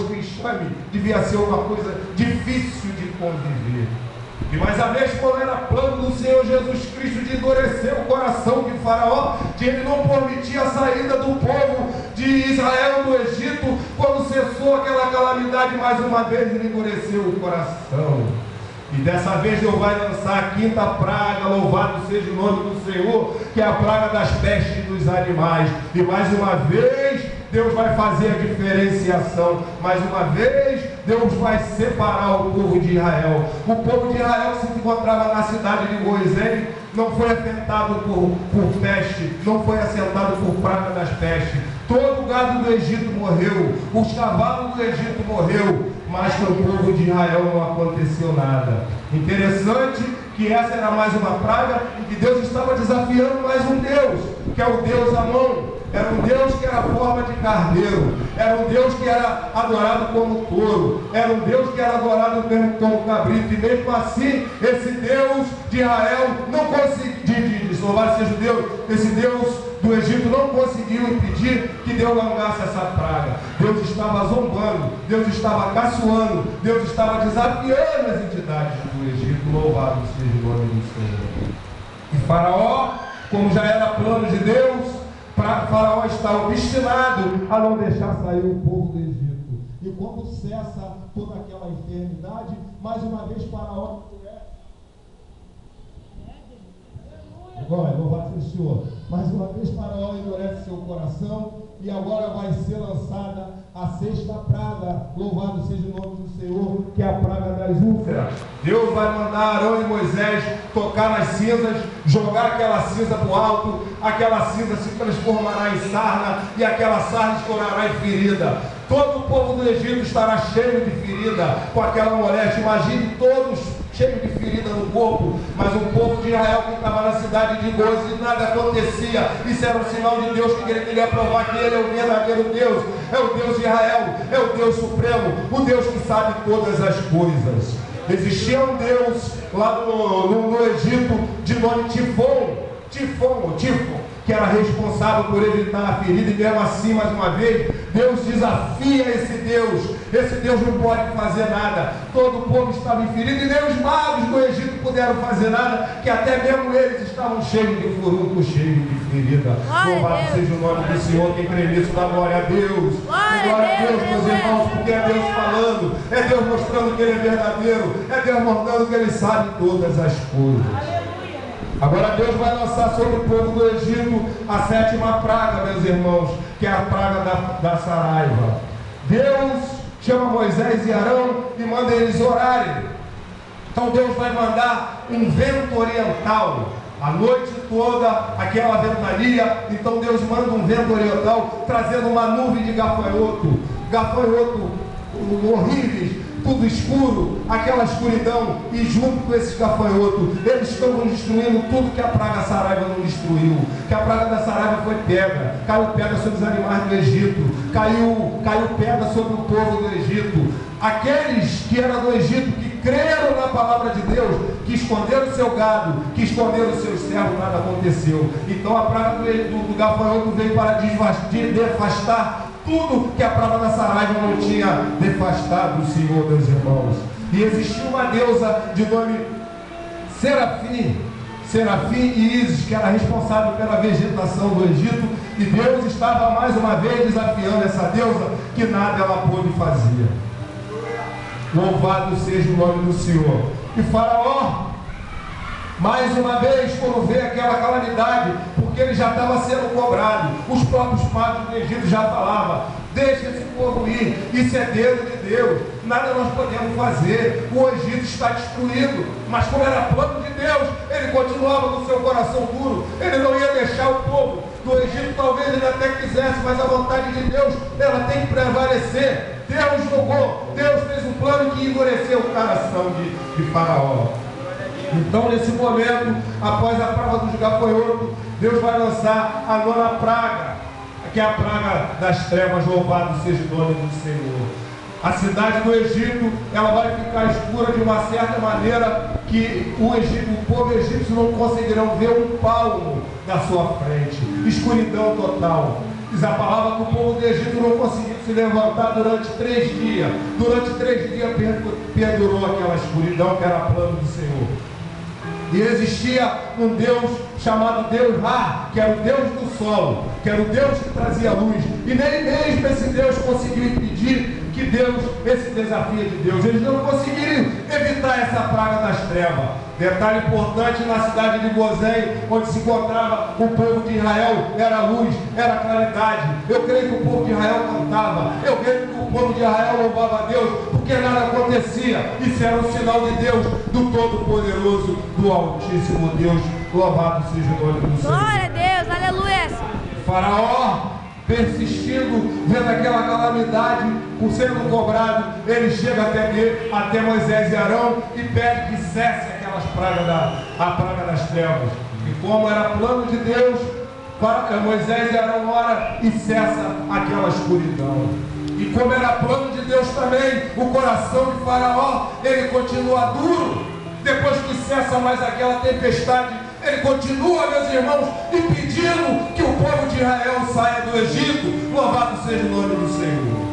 o enxame devia ser uma coisa difícil de conviver. E mais uma vez, quando era plano do Senhor Jesus Cristo de endurecer o coração de Faraó, de ele não permitir a saída do povo de Israel do Egito, quando cessou aquela calamidade, mais uma vez ele endureceu o coração. E dessa vez Deus vai lançar a quinta praga, louvado seja o nome do Senhor, que é a praga das pestes dos animais. E mais uma vez Deus vai fazer a diferenciação. Mais uma vez Deus vai separar o povo de Israel. O povo de Israel que se encontrava na cidade de Gozém não foi afetado por peste, não foi assentado por praga das pestes. Todo o gado do Egito morreu, os cavalos do Egito morreu, mas com o povo de Israel não aconteceu nada. Interessante que essa era mais uma praga e que Deus estava desafiando mais um Deus, que é o Deus Amon. Era um Deus que era a forma de carneiro, era um Deus que era adorado como touro, era um Deus que era adorado mesmo como cabrito, e mesmo assim, esse Deus de Israel não conseguiu, louvado seja Deus, esse Deus do Egito não conseguiu impedir que Deus lançasse essa praga. Deus estava zombando, Deus estava caçoando, Deus estava desafiando as entidades do Egito, louvado seja o nome do Senhor. E Faraó, como já era plano de Deus, Faraó está obstinado a não deixar sair o povo do Egito. E quando cessa toda aquela enfermidade, mais uma vez Faraó louvado seja o Senhor. Mais uma vez Faraó endurece seu coração, e agora vai ser lançada a sexta praga, louvado seja o nome do Senhor, que é a praga das úlceras. Deus vai mandar Arão e Moisés tocar nas cinzas, jogar aquela cinza para o alto, aquela cinza se transformará em sarna, e aquela sarna estourará em ferida. Todo o povo do Egito estará cheio de ferida com aquela moléstia. Imagine todos cheios de ferida no corpo, mas o povo de Israel que estava na cidade de Goze e nada acontecia. Isso era um sinal de Deus que ele queria provar que ele é o verdadeiro Deus, é o Deus de Israel, é o Deus supremo, o Deus que sabe todas as coisas. Existia um Deus lá no Egito de nome Tifon, que era responsável por evitar a ferida, e mesmo assim, mais uma vez, Deus desafia esse Deus não pode fazer nada. Todo o povo estava em ferida, e nem os magos do Egito puderam fazer nada, que até mesmo eles estavam cheios de furúnculo, cheios de ferida. Louvado seja o nome do Senhor. Quem crê nisso, dá glória a Deus. Glória a Deus, meus irmãos, porque é Deus falando, é Deus mostrando que Ele é verdadeiro, é Deus mostrando que Ele sabe todas as coisas. Agora Deus vai lançar sobre o povo do Egito a sétima praga, meus irmãos, que é a praga da saraiva. Deus chama Moisés e Arão e manda eles orarem. Então Deus vai mandar um vento oriental, a noite toda, aquela ventania. Então Deus manda um vento oriental, trazendo uma nuvem de gafanhoto horríveis, tudo escuro, aquela escuridão, e junto com esses gafanhotos, eles estão destruindo tudo que a praga saraiva não destruiu. Que a praga da saraiva foi pedra, caiu pedra sobre os animais do Egito, caiu pedra sobre o povo do Egito. Aqueles que eram do Egito, que creram na palavra de Deus, que esconderam o seu gado, que esconderam os seus servos, nada aconteceu. Então a praga do gafanhoto veio para devastar tudo que a praga da saraiva não tinha devastado, o Senhor, meus irmãos. E existia uma deusa de nome Serafim e Ísis, que era responsável pela vegetação do Egito, e Deus estava mais uma vez desafiando essa deusa, que nada ela pôde fazer. Louvado seja o nome do Senhor. E Faraó, mais uma vez, quando vê aquela calamidade, porque ele já estava sendo cobrado, os próprios padres do Egito já falavam: deixa esse povo ir, isso é dedo de Deus, nada nós podemos fazer, o Egito está destruído. Mas como era plano de Deus, ele continuava com seu coração duro, ele não ia deixar o povo do Egito. Talvez ele até quisesse, mas a vontade de Deus, ela tem que prevalecer. Deus jogou, Deus fez um plano que endureceu o coração de Faraó. Então, nesse momento, após a praga dos gafanhotos, Deus vai lançar a nona praga, que é a praga das trevas. Louvado seja o nome do Senhor. A cidade do Egito, ela vai ficar escura de uma certa maneira que o povo egípcio não conseguirão ver um palmo na sua frente. Escuridão total. Diz a palavra que o povo do Egito não conseguiu se levantar durante 3 dias. Durante 3 dias pendurou aquela escuridão que era plano do Senhor. E existia um Deus chamado Deus Ra, que era o Deus do sol, que era o Deus que trazia luz. E nem mesmo esse Deus conseguiu impedir que Deus, esse desafio de Deus, eles não conseguiram evitar essa praga das trevas. Detalhe importante, na cidade de Gozém, onde se encontrava o povo de Israel, era luz, era claridade. Eu creio que o povo de Israel cantava, eu creio que o povo de Israel louvava a Deus, porque nada acontecia. Isso era um sinal de Deus, do Todo-Poderoso, do Altíssimo Deus. Louvado seja o nome do Senhor. Glória a Deus, aleluia. Faraó, persistindo, vendo aquela calamidade por sendo cobrado, ele chega até Moisés e Arão e pede que cesse aquelas pragas a praga das trevas. E como era plano de Deus, Moisés e Arão ora e cessa aquela escuridão. E como era plano de Deus também, o coração de Faraó, ele continua duro. Depois que cessa mais aquela tempestade, ele continua, meus irmãos, impedindo que o povo de Israel saia do Egito. Louvado seja o nome do Senhor.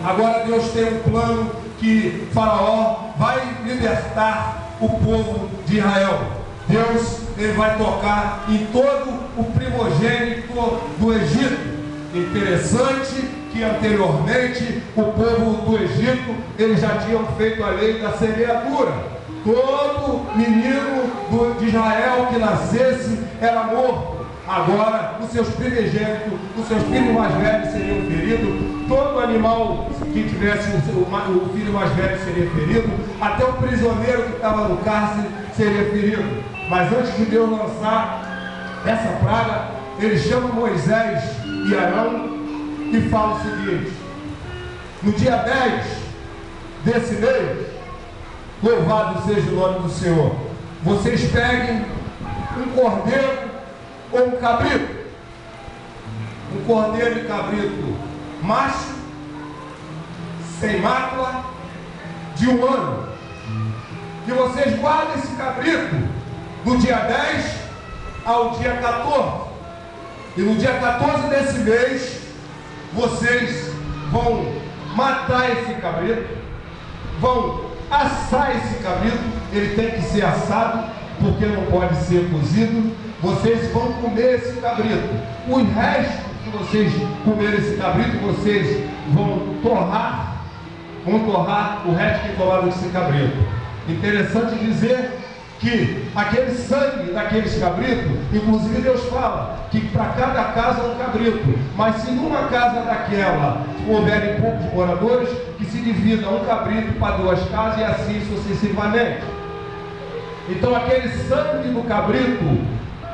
Agora Deus tem um plano que Faraó vai libertar o povo de Israel. Deus, ele vai tocar em todo o primogênito do Egito. Interessante que anteriormente o povo do Egito, eles já tinham feito a lei da semeadura. Todo menino de Israel que nascesse era morto. Agora, os seus primogênitos, os seus filhos mais velhos seriam feridos. Todo animal que tivesse o filho mais velho seria ferido. Até o prisioneiro que estava no cárcere seria ferido. Mas antes de Deus lançar essa praga, ele chama Moisés e Arão e fala o seguinte: no dia 10 desse mês, louvado seja o nome do Senhor, vocês peguem um cordeiro ou um cabrito, um cordeiro e cabrito macho, sem mácula, de 1 ano, que vocês guardem esse cabrito do dia 10 ao dia 14, e no dia 14 desse mês vocês vão matar esse cabrito, vão assar esse cabrito. Ele tem que ser assado, porque não pode ser cozido. Vocês vão comer esse cabrito. O resto que vocês comerem esse cabrito, vocês vão torrar o resto que tomaram desse cabrito. Interessante dizer que aquele sangue daqueles cabritos, inclusive Deus fala que para cada casa um cabrito, mas se numa casa daquela houverem poucos moradores, que se divida um cabrito para 2 casas e assim sucessivamente. Então aquele sangue do cabrito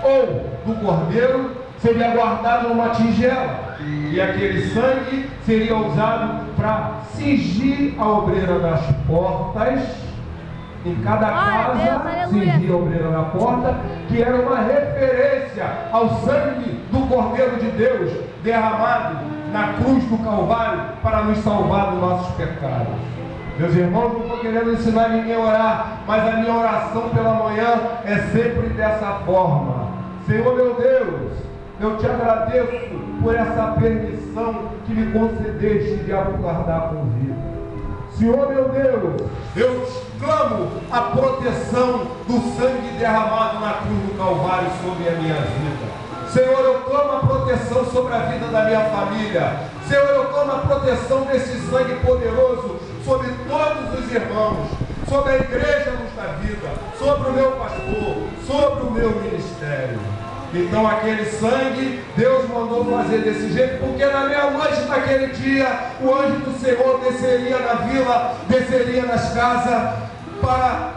ou do cordeiro seria guardado numa tingela, e aquele sangue seria usado para cingir a obreira das portas. Em cada casa cingia a obreira na porta, que era uma referência ao sangue do Cordeiro de Deus derramado na cruz do Calvário para nos salvar dos nossos pecados. Meus irmãos, não estou querendo ensinar ninguém a orar, mas a minha oração pela manhã é sempre dessa forma: Senhor meu Deus, eu te agradeço por essa permissão que me concedeste de aguardar com vida. Senhor meu Deus, eu clamo a proteção do sangue derramado na cruz do Calvário sobre a minha vida. Senhor, eu clamo a proteção sobre a vida da minha família. Senhor, eu clamo a proteção desse sangue poderoso sobre todos os irmãos, sobre a igreja Luz da Vida, sobre o meu pastor, sobre o meu ministério. Então aquele sangue, Deus mandou fazer desse jeito, porque na meia-noite daquele dia, o anjo do Senhor desceria na vila, desceria nas casas, para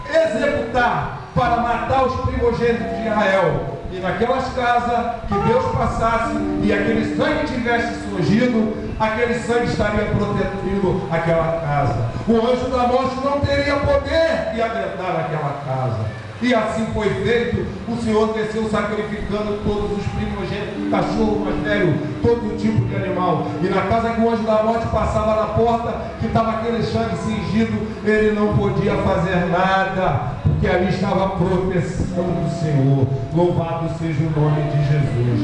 executar, para matar os primogênitos de Israel. E naquelas casas que Deus passasse e aquele sangue tivesse surgido, aquele sangue estaria protegendo aquela casa. O anjo da morte não teria poder de adentrar naquela casa. E assim foi feito. O Senhor desceu sacrificando todos os primogênitos, cachorro mais velho, todo tipo de animal. E na casa que o anjo da morte passava na porta, que estava aquele sangue cingido, ele não podia fazer nada, porque ali estava a proteção do Senhor. Louvado seja o nome de Jesus.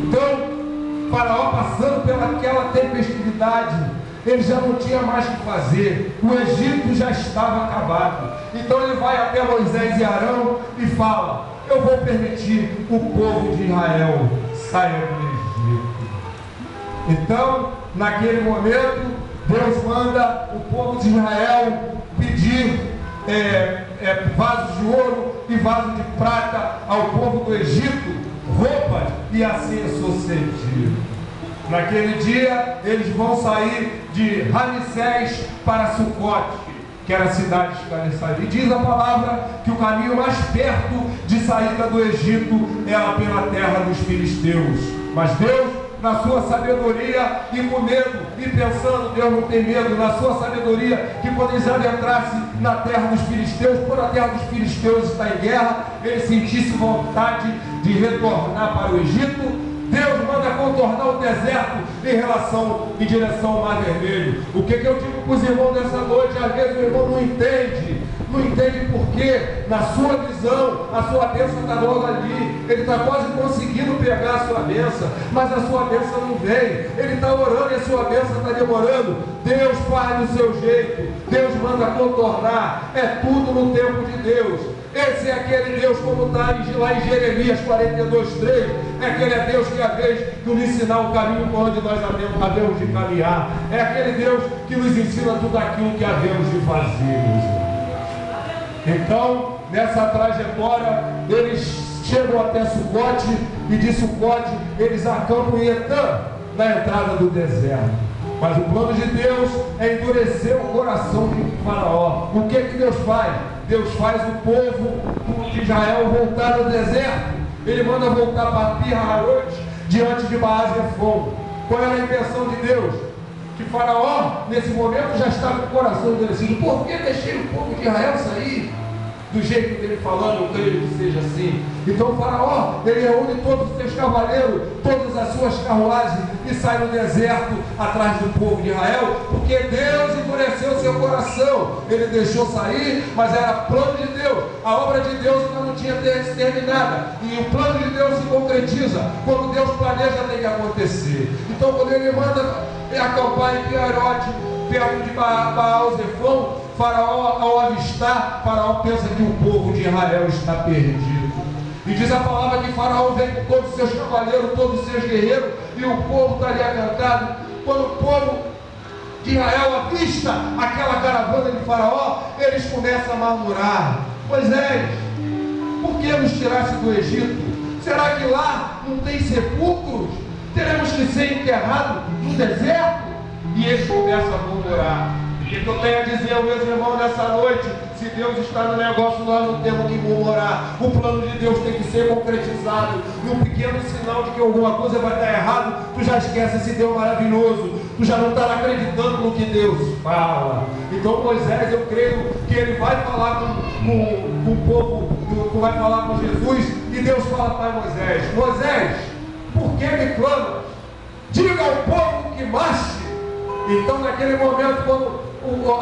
Então, Faraó passando pelaquela tempestividade, ele já não tinha mais o que fazer, o Egito já estava acabado. Então ele vai até Moisés e Arão e fala: eu vou permitir o povo de Israel saia do Egito. Então, naquele momento, Deus manda o povo de Israel pedir vasos de ouro e vasos de prata ao povo do Egito, roupas, e assim sucedido. Naquele dia, eles vão sair de Ramsés para Sucote, que era a cidade de Canaã. E diz a palavra que o caminho mais perto de saída do Egito era pela terra dos filisteus. Mas Deus, na sua sabedoria e com medo, e pensando, Deus não tem medo, na sua sabedoria, que quando eles adentrassem na terra dos filisteus, por a terra dos filisteus está em guerra, ele sentisse vontade de retornar para o Egito. Deus manda contornar o deserto em direção ao Mar Vermelho. O que eu digo para os irmãos nessa noite? Às vezes o irmão não entende porque, na sua visão, a sua bênção está logo ali. Ele está quase conseguindo pegar a sua bênção, mas a sua bênção não vem. Ele está orando e a sua bênção está demorando. Deus faz do seu jeito, Deus manda contornar, é tudo no tempo de Deus. Esse é aquele Deus, como está lá em Jeremias 42:3, é aquele Deus que é a vez de nos ensinar o caminho por onde nós havemos de caminhar, é aquele Deus que nos ensina tudo aquilo que havemos de fazer. Então, nessa trajetória, eles chegam até Sucote, e de Sucote eles acampam em Etã, na entrada do deserto. Mas o plano de Deus é endurecer o coração de Faraó. O que Deus faz? Deus faz o povo de Israel voltar ao deserto. Ele manda voltar para Pi-Hahirote, diante de Baal-Zephon. Qual era a intenção de Deus? Que Faraó, nesse momento, já estava com o coração endurecido. Por que deixei o povo de Israel sair? Do jeito que ele falando, eu creio que seja assim. Então o Faraó, ele reúne todos os seus cavaleiros, todas as suas carruagens, e sai no deserto atrás do povo de Israel, porque Deus endureceu seu coração. Ele deixou sair, mas era plano de Deus. A obra de Deus ainda não tinha terminada, e o plano de Deus se concretiza quando Deus planeja, tem que acontecer. Então quando ele manda acampar em Pi-Hahirote, perto de Baal-Zephon, Faraó, ao avistar, Faraó pensa que o povo de Israel está perdido. E diz a palavra que Faraó vem com todos os seus cavaleiros, todos os seus guerreiros, e o povo está ali acampado. Quando o povo de Israel avista aquela caravana de Faraó, eles começam a murmurar: Moisés, por que nos tirasse do Egito? Será que lá não tem sepulcros? Teremos que ser enterrados no deserto? E eles começam a murmurar. O que eu tenho a dizer aos meus irmãos nessa noite? Se Deus está no negócio, nós não temos que murmurar. O plano de Deus tem que ser concretizado. E um pequeno sinal de que alguma coisa vai dar errado, tu já esquece esse Deus maravilhoso. Tu já não está acreditando no que Deus fala. Então Moisés, eu creio que ele vai falar com o povo, vai falar com Jesus, e Deus fala para Moisés: Moisés, por que me clamas? Diga ao povo que marche. Então naquele momento, quando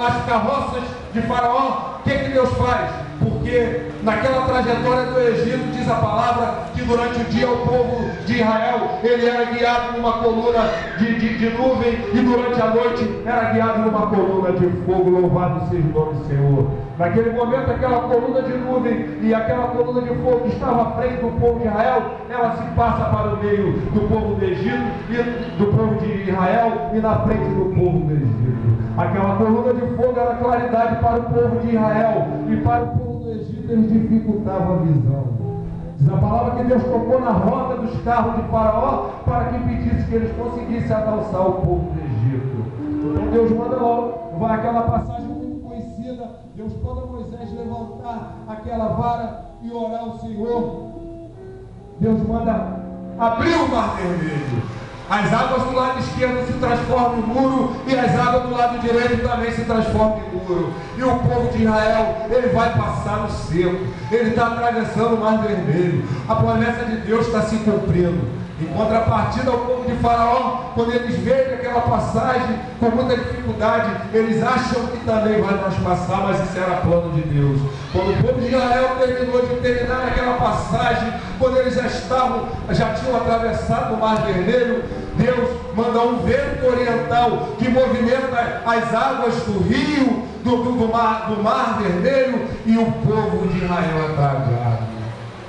as carroças de Faraó, o que Deus faz? Porque naquela trajetória do Egito, diz a palavra que durante o dia o povo de Israel, ele era guiado numa coluna de nuvem, e durante a noite era guiado numa coluna de fogo. Louvado seja o nome do Senhor. Naquele momento, aquela coluna de nuvem e aquela coluna de fogo que estava à frente do povo de Israel, ela se passa para o meio do povo do Egito e do povo de Israel, e na frente do povo do Egito. Aquela coluna de fogo era claridade para o povo de Israel, e para o povo do Egito ele dificultava a visão. Diz a palavra que Deus tocou na roda dos carros de Faraó para que impedisse que eles conseguissem alcançar o povo do Egito. Então Deus manda logo, vai aquela passagem muito conhecida, Deus manda Moisés levantar aquela vara e orar ao Senhor. Deus manda abrir o Mar Vermelho. As águas do lado esquerdo se transformam em muro, e as águas do lado direito também se transformam em muro. E o povo de Israel, ele vai passar no seco, ele está atravessando o Mar Vermelho. A promessa de Deus está se cumprindo. Em contrapartida ao povo de Faraó, quando eles veem aquela passagem com muita dificuldade, eles acham que também vai transpassar, mas isso era plano de Deus. Quando o povo de Israel terminou de terminar aquela passagem, quando eles já tinham atravessado o Mar Vermelho, Deus manda um vento oriental que movimenta as águas do rio, do mar Vermelho, e o povo de Israel é tragado.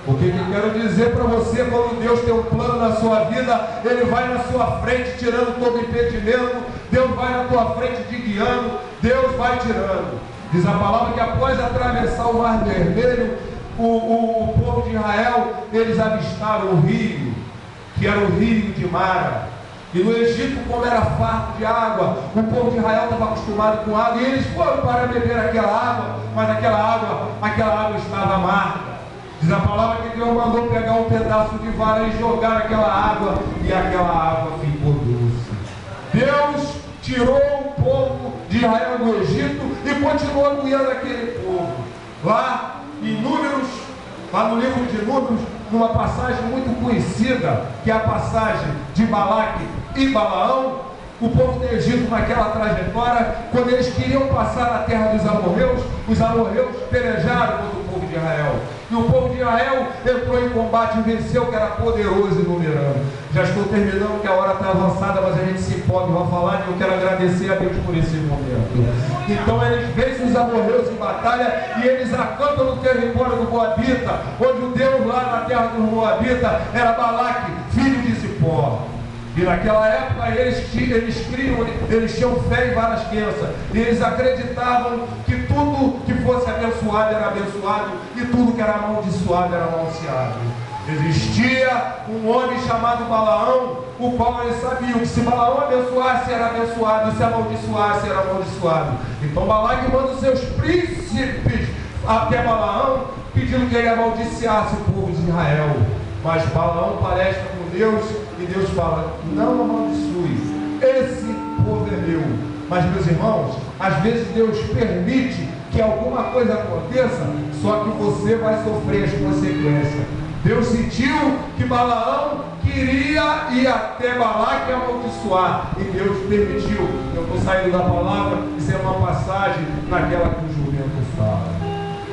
O que eu quero dizer para você, quando Deus tem um plano na sua vida, Ele vai na sua frente tirando todo impedimento, Deus vai na tua frente te guiando, Deus vai tirando. Diz a palavra que após atravessar o mar Vermelho, o povo de Israel, eles avistaram o rio, que era o rio de Mara. E no Egito, como era farto de água, o povo de Israel estava acostumado com água, e eles foram para beber aquela água, mas aquela água estava amarga. Diz a palavra que Deus mandou pegar um pedaço de vara e jogar aquela água, e aquela água ficou doce. Deus tirou o povo de Israel do Egito e continuou guiando aquele povo. Lá em Números, lá no livro de Números, numa passagem muito conhecida, que é a passagem de Balaque e Balaão, o povo do Egito, naquela trajetória, quando eles queriam passar na terra dos amorreus, os amorreus pelejaram contra o povo de Israel. E o povo de Israel entrou em combate e venceu, que era poderoso e numeroso. Já estou terminando, que a hora está avançada, mas a gente se empolga e vai falar, e eu quero agradecer a Deus por esse momento. Então eles vencem os amorreus em batalha, e eles acampam no território do Moabita, onde o Deus lá na terra do Moabita era Balaque, filho de Zippor. E naquela época eles tinham fé em várias crenças, e eles acreditavam que tudo que fosse abençoado era abençoado, e tudo que era amaldiçoado era amaldiçoado. Existia um homem chamado Balaão, o qual eles sabiam que se Balaão abençoasse era abençoado, e se amaldiçoasse era amaldiçoado. Então Balaque manda os seus príncipes até Balaão, pedindo que ele amaldiçoasse o povo de Israel. Mas Balaão palestra com Deus, e Deus fala: não amaldiçoe, esse povo é meu. Mas, meus irmãos, às vezes Deus permite que alguma coisa aconteça, só que você vai sofrer as consequências. Deus sentiu que Balaão queria ir até Balaque e amaldiçoar, e Deus permitiu. Eu estou saindo da palavra, isso é uma passagem naquela que o jumento fala.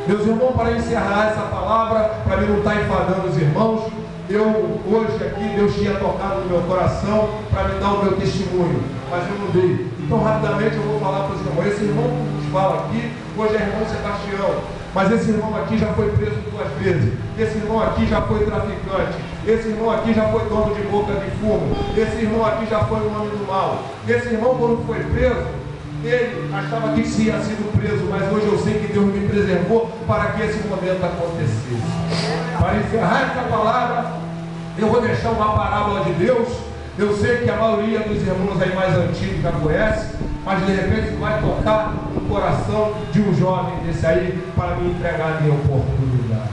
Meus irmãos, para encerrar essa palavra, para mim não estar enfadando os irmãos, hoje aqui, Deus tinha tocado no meu coração para me dar o meu testemunho, mas eu não dei. Então rapidamente eu vou falar para os irmãos. Esse irmão que nos fala aqui, hoje é irmão Sebastião, mas esse irmão aqui já foi preso 2 vezes, esse irmão aqui já foi traficante, esse irmão aqui já foi dono de boca de fumo, esse irmão aqui já foi um homem do mal. Esse irmão, quando foi preso, ele achava que tinha sido preso, mas hoje eu sei que Deus me preservou para que esse momento acontecesse. Para encerrar essa palavra, eu vou deixar uma parábola de Deus. Eu sei que a maioria dos irmãos aí mais antigos já conhece, mas de repente vai tocar no coração de um jovem desse aí para me entregar a minha oportunidade.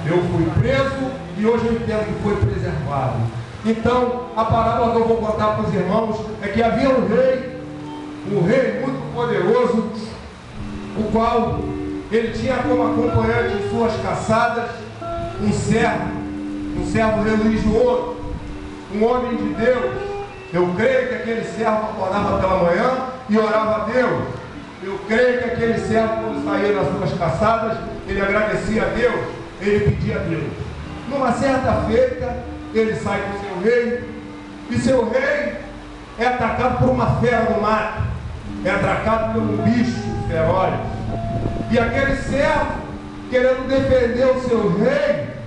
Eu fui preso e hoje eu entendo que foi preservado. Então, a parábola que eu vou contar para os irmãos é que havia um rei muito poderoso, o qual ele tinha como acompanhante em suas caçadas um servo religioso, um homem de Deus. Eu creio que aquele servo acordava pela manhã e orava a Deus. Eu creio que aquele servo, quando saía nas suas caçadas, ele agradecia a Deus, ele pedia a Deus. Numa certa feita, ele sai com seu rei, e seu rei é atacado por uma fera do mato, é atacado por um bicho feroz. E aquele servo, querendo defender o seu rei,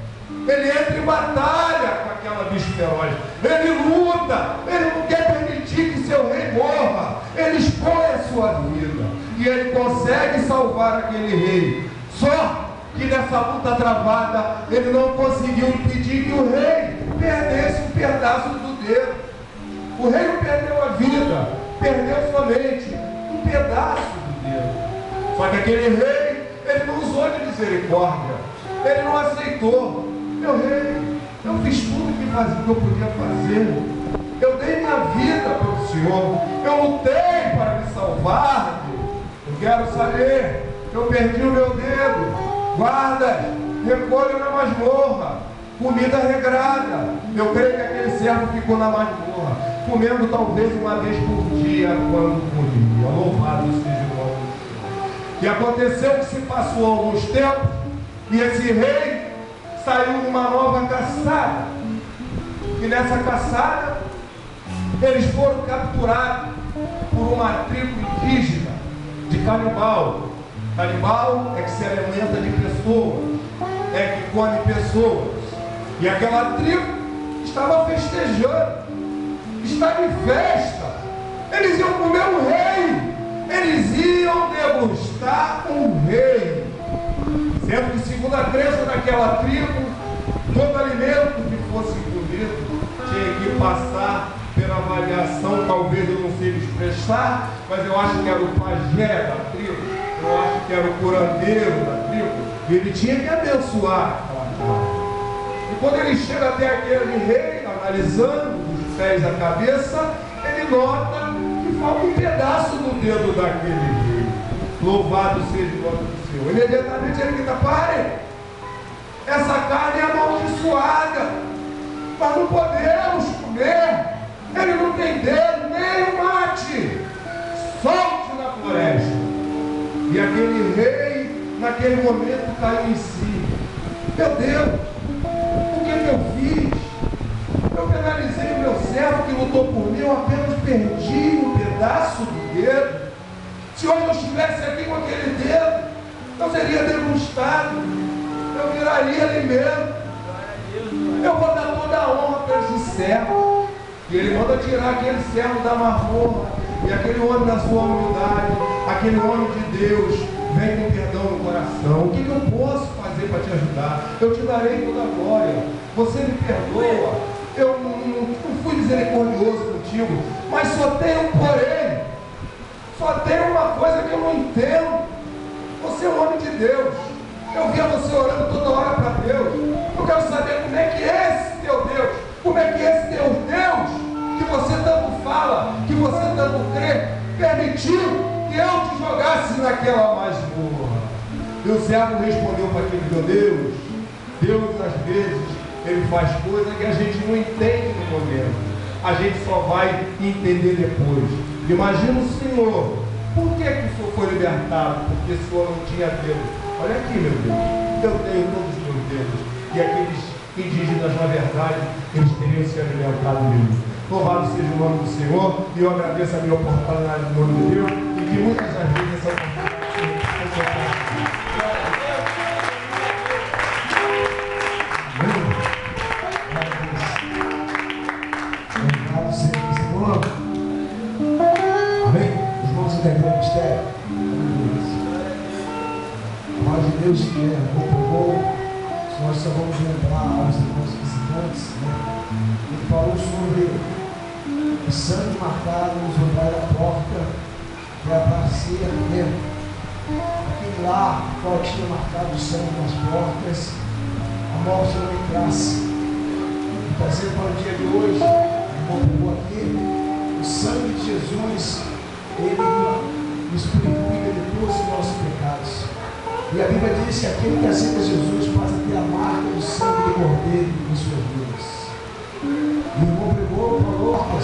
ele entra em batalha com aquela bicho feroz. Ele luta, ele não quer permitir que seu rei morra, ele expõe a sua vida, e ele consegue salvar aquele rei. Só que nessa luta travada, ele não conseguiu impedir que o rei perdesse um pedaço do dedo. O rei não perdeu a vida, perdeu somente um pedaço do dedo. Só que aquele rei, ele não usou de misericórdia, ele não aceitou. Meu rei, eu fiz tudo que eu podia fazer, eu dei minha vida pelo Senhor, eu lutei para me salvar. Eu quero saber, eu perdi o meu dedo, guarda, recolho na masmorra, comida regrada. Eu creio que aquele servo ficou na masmorra, comendo talvez uma vez por dia, quando comia. Louvado seja o nome do Senhor. E aconteceu que se passou alguns tempos, e esse rei saiu numa nova caçada. E nessa caçada, Eles foram capturados por uma tribo indígena de canibal. Canibal é que se alimenta de pessoas, é que come pessoas. E aquela tribo estava festejando, estava em festa. Eles iam comer um rei, eles iam degustar um rei. Sendo que, segundo a crença daquela tribo, todo alimento que fosse comido tinha que passar pela avaliação. Talvez eu não sei expressar, mas eu acho que era o pajé da tribo, eu acho que era o curandeiro da tribo, e ele tinha que abençoar aquela carne. E quando ele chega até aquele rei, analisando dos pés à cabeça, ele nota que falta um pedaço do dedo daquele rei. Louvado seja o nome do Senhor. Imediatamente ele grita: pare! Essa carne é amaldiçoada, nós não podemos comer. Ele não tem dedo, nem o mate. Solte na floresta. E aquele rei, naquele momento, caiu em si. Meu Deus, o que eu fiz? Eu penalizei o meu servo que lutou por mim, eu apenas perdi um pedaço do dedo. Se hoje eu estivesse aqui com aquele dedo, eu seria degustado, eu viraria alimento. Eu vou dar toda a honra para esse servo. E ele manda tirar aquele servo da masmorra. E aquele homem, na sua humildade, aquele homem de Deus, vem com perdão no coração. O que eu posso fazer para te ajudar? Eu te darei toda a glória. Você me perdoa. Eu não fui misericordioso contigo, mas só tem um porém. Só tem uma coisa que eu não entendo. Você é um homem de Deus. Eu via você orando toda hora para Deus. Eu quero saber como é que é esse teu Deus. Como é que esse teu Deus, que você tanto fala, que você tanto crê, permitiu que eu te jogasse naquela masmorra? E o servo respondeu para aquele meu Deus. Deus, às vezes, ele faz coisas que a gente não entende no momento. A gente só vai entender depois. Imagina o Senhor. Por que o Senhor foi libertado? Porque o Senhor não tinha dedo. Olha aqui, meu Deus. Eu tenho todos os meus dedos. E aqueles indígenas, na verdade, eles teriam se alimentado dele. Louvado seja o nome do Senhor. E eu agradeço a minha oportunidade no nome de Deus. E que muitas das vezes essa oportunidade Deus que é bom, nós só vamos lembrar aos irmãos visitantes, ele falou sobre o sangue marcado nos lugares da porta, que é a bacia do templo. Aquele lá, qual tinha marcado o sangue nas portas, a morte não entrasse. E trazendo para o dia de hoje, como aqui, o sangue de Jesus, ele nos purifica de todos os nossos pecados. E a Bíblia diz que aquele que aceita Jesus passa a ter a marca do sangue do Cordeiro em suas vidas. E o irmão pregou, falou,